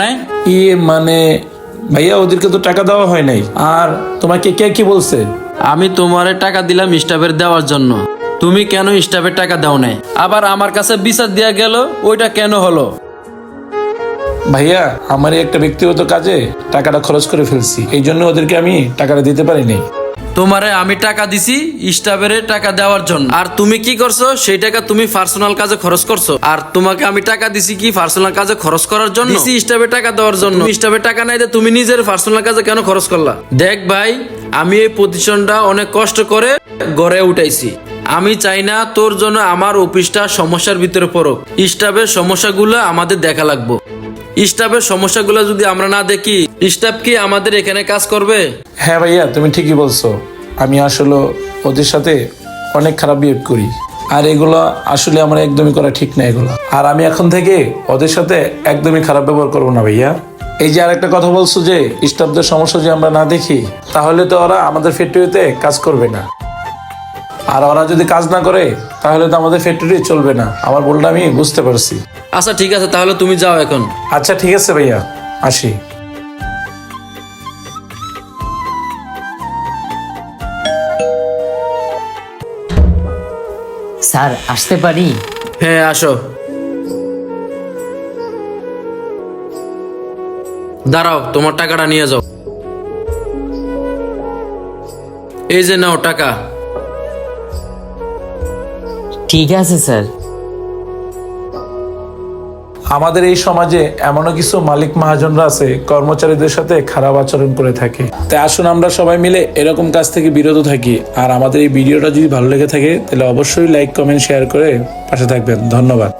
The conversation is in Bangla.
নাই? মানে ভাইয়া ওদেরকে তো টাকা দেওয়া হয় নাই। আর তোমাকে কে কি বলছে? আমি তোমারে টাকা দিলাম স্টাফের দেওয়ার জন্য, তুমি কেন স্টাফের টাকা দাও নাই? আবার আমার কাছে বিচার দেয়া গেল, ওইটা কেন হলো? ভাইয়া আমার একটা ব্যক্তিগত কাজে টাকাটা খরচ করে ফেলছি, এই জন্য ওদেরকে আমি টাকাটা দিতে পারিনি। তোমারে আমি টাকা দিছি স্টাফের টাকা দেওয়ার জন্য, আর তুমি কি করছো? সেই টাকা তুমি পার্সোনাল কাজে খরচ করছো। আর তোমাকে আমি টাকা দিছি কি পার্সোনাল কাজে খরচ করার জন্য? দিছি স্টাফের টাকা দেওয়ার জন্য। স্টাফের টাকা নাই দিয়ে তুমি নিজের পার্সোনাল কাজে কেন খরচ করলা? দেখ ভাই, আমি এই প্রতিষ্ঠানটা অনেক কষ্ট করে গড়ে উঠাইছি। আমি চাই না তোর জন্য আমার অফিসটা সমস্যার ভিতরে পড়ুক। স্টাফের সমস্যাগুলো আমাদের দেখা লাগবে। স্টাফের সমস্যাগুলো যদি আমরা না দেখি, স্টাফ কি আমাদের এখানে কাজ করবে? হ্যাঁ ভাইয়া, তুমি ঠিকই বলছো। আমি আসলে ওদের সাথে অনেক খারাপ বিহেভ করি, আর এগুলো আসলে আমার একদমই করা ঠিক না এগুলো। আর আমি এখন থেকে ওদের সাথে একদমই খারাপ ব্যবহার করবো না ভাইয়া। এই যে আরেকটা কথা বলছো যে স্টাফদের সমস্যা যে আমরা না দেখি, তাহলে তো ওরা আমাদের ফ্যাক্টরিতে কাজ করবে না। আর ওরা যদি কাজ না করে তাহলে তো আমাদের ফ্যাক্টরি চলবে না। আমার ভুলটা আমি বুঝতে পারছি। আচ্ছা ঠিক আছে, তাহলে তুমি যাও এখন। আচ্ছা ঠিক আছে ভাইয়া, আসি। স্যার আসতে পারি? হ্যাঁ আসো। দাঁড়াও, তোমার টাকাটা নিয়ে যাও। এই যে নাও টাকা। ঠিক আছে স্যার। আমাদের এই সমাজে এমনও কিছু মালিক মহাজনরা আছে কর্মচারীদের সাথে খারাপ আচরণ করে থাকে। তাই আসুন আমরা সবাই মিলে এরকম কাজ থেকে বিরত থাকি। আর আমাদের এই ভিডিওটা যদি ভালো লেগে থাকে তাহলে অবশ্যই লাইক, কমেন্ট, শেয়ার করে পাশে থাকবেন। ধন্যবাদ।